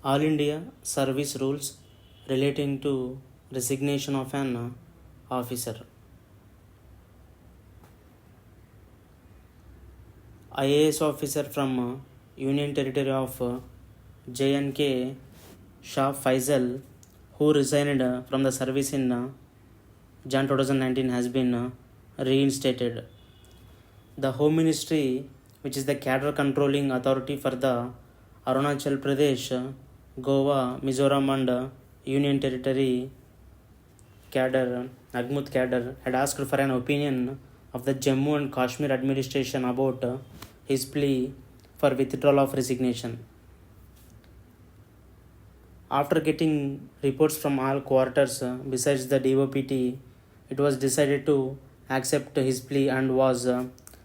All India service rules relating to resignation of an officer. IAS officer from Union Territory of J&K Shah Faisal, who resigned from the service in Jan 2019, has been reinstated. The Home Ministry, which is the cadre controlling authority for the Arunachal Pradesh, Goa, Mizoram and Union Territory cadre, Agmut cadre, had asked for an opinion of the Jammu and Kashmir administration about his plea for withdrawal of resignation. After getting reports from all quarters besides the DOPT, it was decided to accept his plea and was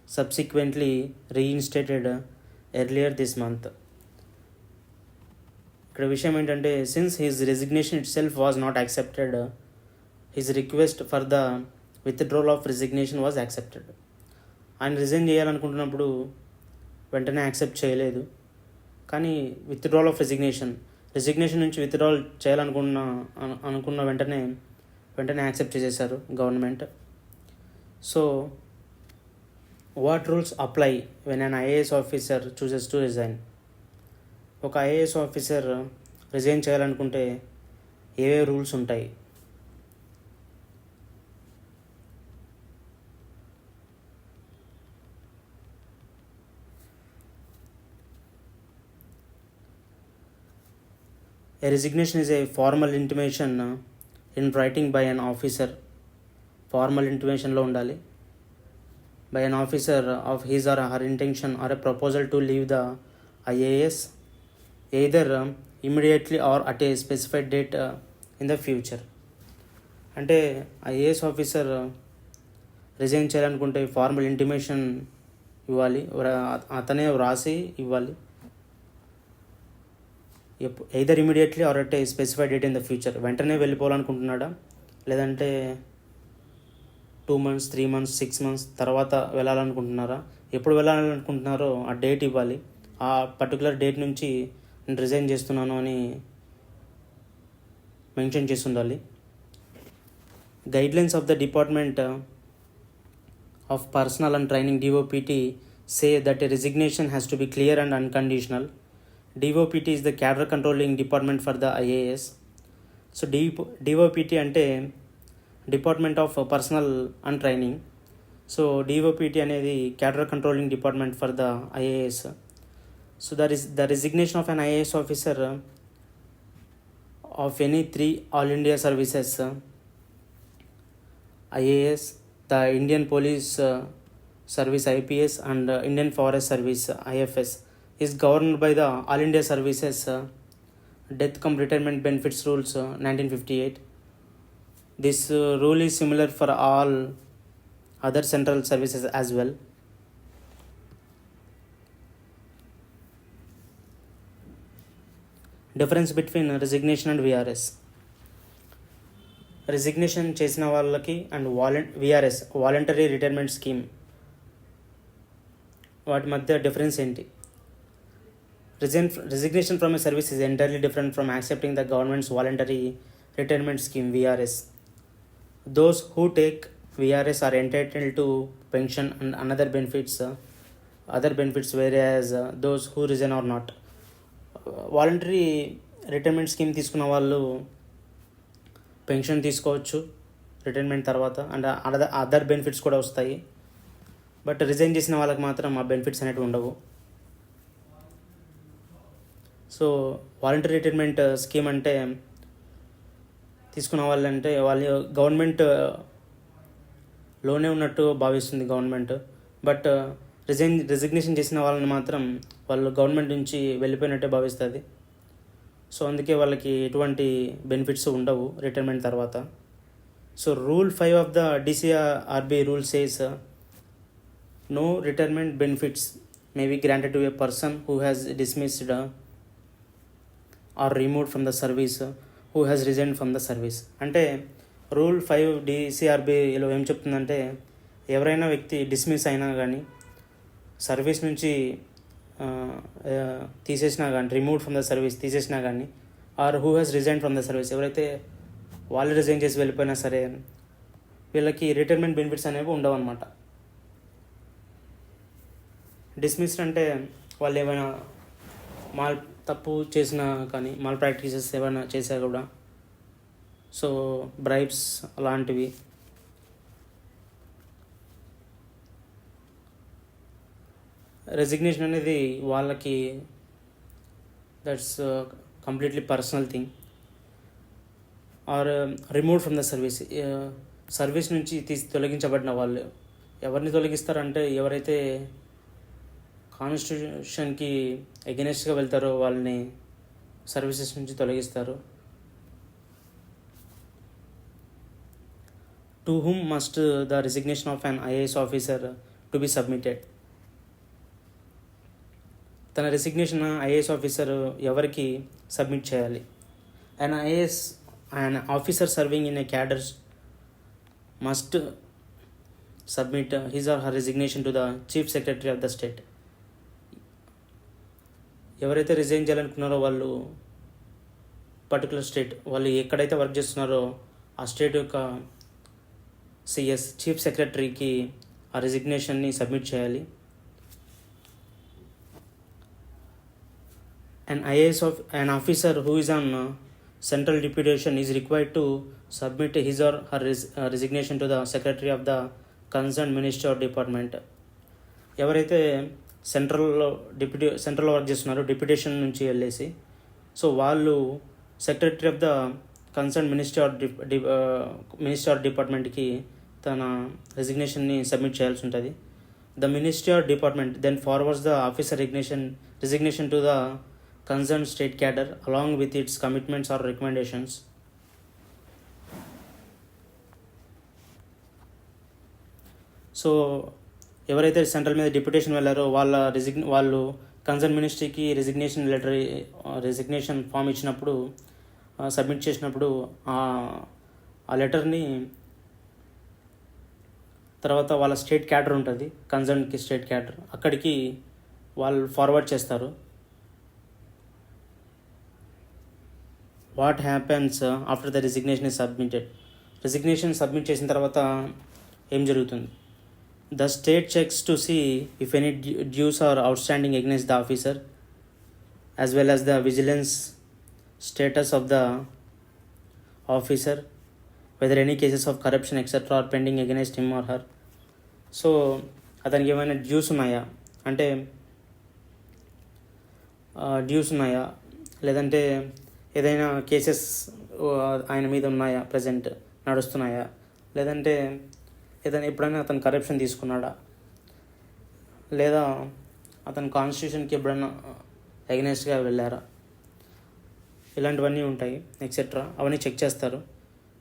subsequently reinstated earlier this month. ఇక్కడ విషయం ఏంటంటే, since his resignation it self was not accepted, his request for the withdrawal of resignation was accepted. ఆయన resign చేయాలనుకుంటున్నప్పుడు వెంటనే accept చేయలేదు, కానీ withdrawal of resignation నుంచి withdrawal అనుకున్న వెంటనే యాక్సెప్ట్ చేసేసారు government. So what rules apply when an IAS officer chooses to resign? ఒక IAS officer resign చేయాలనుకుంటే ఏవే రూల్స్ ఉంటాయి? A resignation is a formal intimation in writing by an officer. Formal intimationలో ఉండాలి. By an officer of his or her intention or a proposal to leave the IAS either immediately or at a specified date in the future. అంటే IAS officer resign చేయాలనుకుంటే formal intimation ఇవ్వాలి, అతనే వ్రాసి ఇవ్వాలి. Either immediately are at a specified date in the future. వెంటనే వెళ్ళిపోవాలనుకుంటున్నాడా, లేదంటే 2 months 3 months 6 months తర్వాత వెళ్ళాలనుకుంటున్నారా? ఎప్పుడు వెళ్ళాలనుకుంటున్నారో ఆ డేట్ ఇవ్వాలి. ఆ పర్టికులర్ డేట్ నుంచి నేను రిజైన్ చేస్తున్నాను అని మెన్షన్ చేసి ఉండాలి. Guidelines of the department of personal and training DOPT say that a resignation has to be clear and unconditional. DOPT is the cadre controlling department for the IAS. So DOPT అంటే department of personal and training. So DOPT అనేది cadre controlling department for the IAS. So that is the resignation of an IAS officer of any 3 All India services, IAS, the Indian Police Service IPS and Indian Forest Service IFS, is governed by the All India Services Death cum Retirement Benefits Rules 1958. This rule is similar for all other central services as well. Difference between resignation and VRS. Resignation చేసిన వాళ్ళకి and VRS voluntary retirement scheme, వాటి మధ్య difference ఏంటి? Resignation from a service is entirely different from accepting the government's voluntary retirement scheme VRS. Those who take VRS are entitled to pension and other benefits, whereas those who resign are not. Voluntary retirement scheme తీసుకున్న వాళ్ళు pension తీసుకోవచ్చు retirement తర్వాత, and other benefits కూడా వస్తాయి. But resign చేసిన వాళ్ళకి మాత్రం ఆ బెనిఫిట్స్ అనేవి ఉండవు. సో వాలంటరీ రిటైర్మెంట్ స్కీమ్ అంటే తీసుకున్న వాళ్ళంటే వాళ్ళు గవర్నమెంట్లోనే ఉన్నట్టు భావిస్తుంది గవర్నమెంట్. బట్ రిజిగ్నేషన్ చేసిన వాళ్ళని మాత్రం వాళ్ళు గవర్నమెంట్ నుంచి వెళ్ళిపోయినట్టే భావిస్తుంది. సో అందుకే వాళ్ళకి ఎటువంటి బెనిఫిట్స్ ఉండవు రిటైర్మెంట్ తర్వాత. So rule 5 of the DCRB rule says no retirement benefits may be granted to a person who has dismissed or removed from the service who has resign from the service. అంటే rule 5 DCRBలో ఏం చెప్తుందంటే, ఎవరైనా వ్యక్తి dismiss అయినా కానీ, service నుంచి తీసేసినా కానీ, రిమూవ్ ఫ్రమ్ ద సర్వీస్ తీసేసినా కానీ, or who has resign from the service, ఎవరైతే వాళ్ళు రిజైన్ చేసి వెళ్ళిపోయినా సరే వీళ్ళకి రిటైర్మెంట్ బెనిఫిట్స్ అనేవి ఉండవు అనమాట. డిస్మిస్డ్ అంటే వాళ్ళు ఏమైనా తప్పు చేసినా కానీ, మాల్ ప్రాక్టీసెస్ ఏమైనా చేసా కూడా, సో బ్రైబ్స్ అలాంటివి. రెసిగ్నేషన్ అనేది వాళ్ళకి that's completely personal thing. Or remove from the service, service నుంచి తొలగించబడిన వాళ్ళు. ఎవరిని తొలగిస్తారంటే ఎవరైతే కాన్స్టిట్యూషన్కి ఎగెనెస్ట్గా వెళ్తారో వాళ్ళని సర్వీసెస్ నుంచి తొలగిస్తారు. To whom must the resignation of an IAS officer to be submitted. తన రిజిగ్నేషన్ ఐఏఎస్ ఆఫీసర్ ఎవరికి సబ్మిట్ చేయాలి? an officer serving in a cadre must submit his or her resignation to the chief secretary of the state. ఎవరైతే resign చేయాలనుకున్నారో వాళ్ళు particular state, వాళ్ళు ఎక్కడైతే work చేస్తున్నారో ఆ state యొక్క చీఫ్ సెక్రటరీకి ఆ రిజిగ్నేషన్ని సబ్మిట్ చేయాలి. an officer who is on central deputation is required to submit his or her resignation to the secretary of the concerned ministry or department. ఎవరైతే సెంట్రల్లో వర్క్ చేస్తున్నారో డిప్యూటేషన్ నుంచి వెళ్ళేసి, సో వాళ్ళు secretary of the concern ministry or డిపార్ట్మెంట్కి తన రెసిగ్నేషన్ని submit చేయాల్సి ఉంటుంది. The ministry or department then forwards the officer resignation to the concerned state cadre along with its commitments or recommendations. So ఎవరైతే సెంట్రల్ మీద డిప్యూటేషన్ వెళ్ళారో వాళ్ళు కన్సర్న్ మినిస్ట్రీకి రిజిగ్నేషన్ ఫామ్ ఇచ్చినప్పుడు, సబ్మిట్ చేసినప్పుడు ఆ లెటర్ని తర్వాత వాళ్ళ స్టేట్ క్యాడర్ ఉంటుంది, కన్సర్న్కి స్టేట్ క్యాడర్, అక్కడికి వాళ్ళు ఫార్వర్డ్ చేస్తారు. What happens after the resignation is submitted? Resignation submit చేసిన తర్వాత ఏం జరుగుతుంది? The state checks to see if any dues or outstanding against the officer as well as the vigilance status of the officer, whether any cases of corruption etcetera are pending against him or her. So అతనికి ఏమైనా dues ఉన్నాయా అంటే లేదంటే ఏదైనా cases ఆయన మీద ఉన్నాయా, present నడుస్తున్నాయా, లేదంటే ఎప్పుడైనా అతను కరప్షన్ తీసుకున్నాడా, లేదా అతను కాన్స్టిట్యూషన్కి ఎప్పుడైనా అగెనెస్ట్గా వెళ్ళారా, ఇలాంటివన్నీ ఉంటాయి ఎక్సెట్రా, అవన్నీ చెక్ చేస్తారు.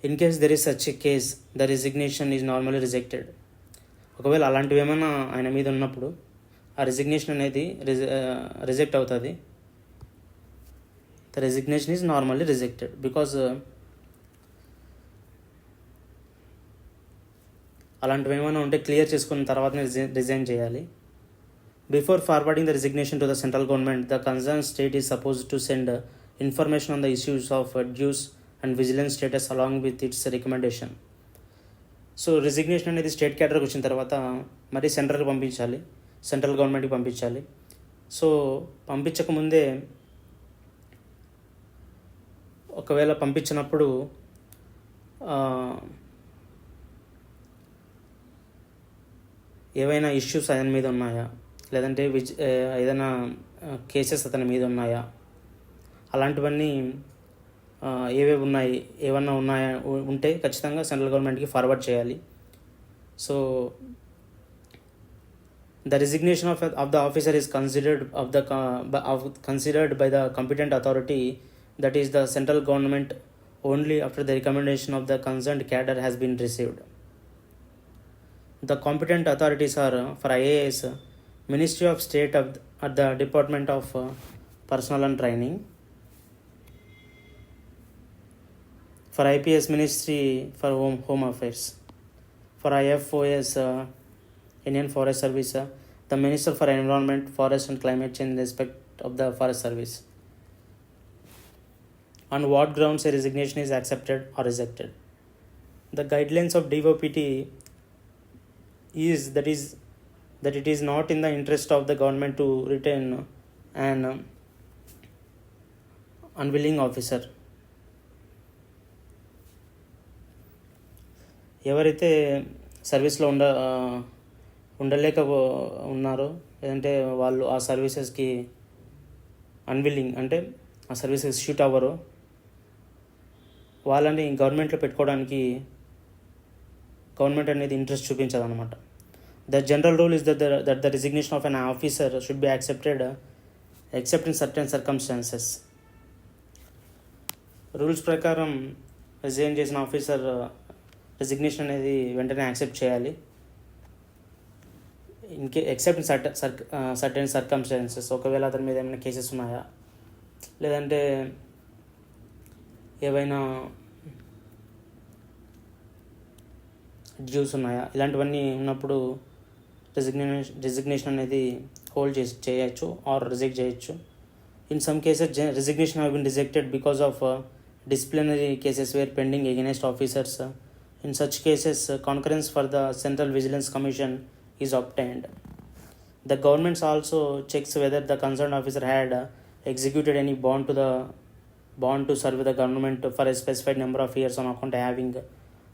In case there is such a case the resignation is normally rejected. ఒకవేళ అలాంటివి ఏమైనా ఆయన మీద ఉన్నప్పుడు ఆ రిజిగ్నేషన్ అనేది రిజెక్ట్ అవుతుంది. The resignation is normally rejected because అలాంటివి ఏమైనా ఉంటే క్లియర్ చేసుకున్న తర్వాతనే రిజైన్ చేయాలి. Before forwarding the resignation to the central government, the concern state is supposed to send information on the issues of dues and vigilance status along with its recommendation. So resignation అనేది state క్యాడర్కి వచ్చిన తర్వాత మరి central గవర్నమెంట్కి పంపించాలి. So పంపించకముందే ఒకవేళ పంపించినప్పుడు ఏవైనా ఇష్యూస్ అతని మీద ఉన్నాయా, లేదంటే ఏదైనా కేసెస్ అతని మీద ఉన్నాయా, అలాంటివన్నీ ఏమన్నా ఉన్నాయా ఉంటే ఖచ్చితంగా సెంట్రల్ గవర్నమెంట్కి ఫార్వర్డ్ చేయాలి. So the resignation of the officer is considered by the competent authority, that is the central government, only after the recommendation of the concerned cadre has been received. The competent authorities are for IAS, Ministry of State at the Department of Personnel and Training. For IPS, Ministry for Home Affairs. For IFOS, Indian Forest Service, the Minister for Environment, Forest and Climate Change in respect of the Forest Service. On what grounds a resignation is accepted or rejected? The guidelines of DOPT is that it is not in the interest of the government to retain an unwilling officer. ఎవరైతే సర్వీస్లో ఉండలేక ఉన్నారో, లేదంటే వాళ్ళు ఆ సర్వీసెస్కి unwilling అంటే ఆ services shoot అవ్వరు, వాళ్ళని గవర్నమెంట్లో పెట్టుకోవడానికి గవర్నమెంట్ అనేది ఇంట్రెస్ట్ చూపించదు అనమాట. The general rule is that the resignation of an officer should be accepted except in certain circumstances. Rules ప్రకారం రిజైన్ చేసిన ఆఫీసర్ రిజిగ్నేషన్ అనేది వెంటనే యాక్సెప్ట్ చేయాలి. ఎక్సెప్ట్ ఇన్ సర్టెన్ సర్కమ్స్టాన్సెస్, ఒకవేళ అతని మీద ఏమైనా కేసెస్ ఉన్నాయా, లేదంటే ఏవైనా డ్యూస్ ఉన్నాయా, ఇలాంటివన్నీ ఉన్నప్పుడు రిజిగ్నేషన్ అనేది హోల్డ్ చేయొచ్చు ఆర్ రిజెక్ట్ చేయొచ్చు. In some cases resignation have been rejected because of disciplinary cases were pending against officers. In such cases, concurrence for the Central Vigilance Commission is obtained. The government also checks whether the concerned officer had executed any bond to serve the government for a specified number of years on account of having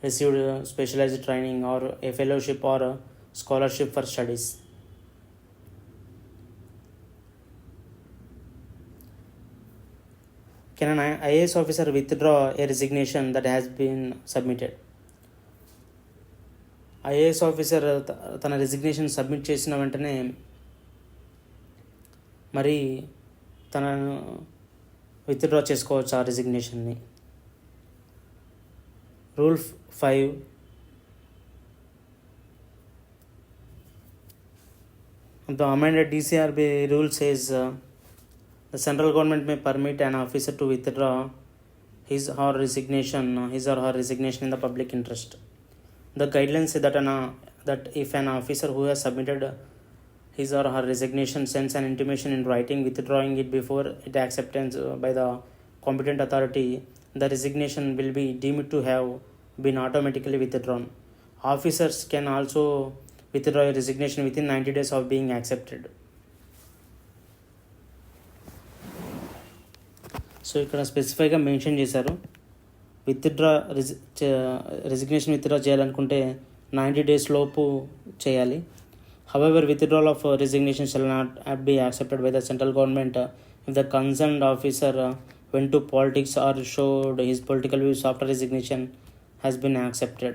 received specialized training or a fellowship or a scholarship for studies. Can an IAS officer withdraw a resignation that has been submitted? IAS officer తన resignation submit చేసిన వెంటనే మరి తనను withdraw చేసుకోవచ్చు ఆ రిజిగ్నేషన్ని. Rule 5, the amended DCRB rule says the central government may permit an officer to withdraw his or her resignation in the public interest. The guidelines say that if an officer who has submitted his or her resignation sends an intimation in writing withdrawing it before its acceptance by the competent authority, the resignation will be deemed to have been automatically withdrawn. Officers can also withdraw a resignation within 90 days of being accepted. So ఇక్కడ స్పెసిఫైగా mention చేశారు, resignation withdraw చేయాలనుకుంటే 90 days లోపు చేయాలి. However withdrawal of resignation shall not be accepted by the central government if the concerned officer went to politics or showed his political views after resignation has been accepted.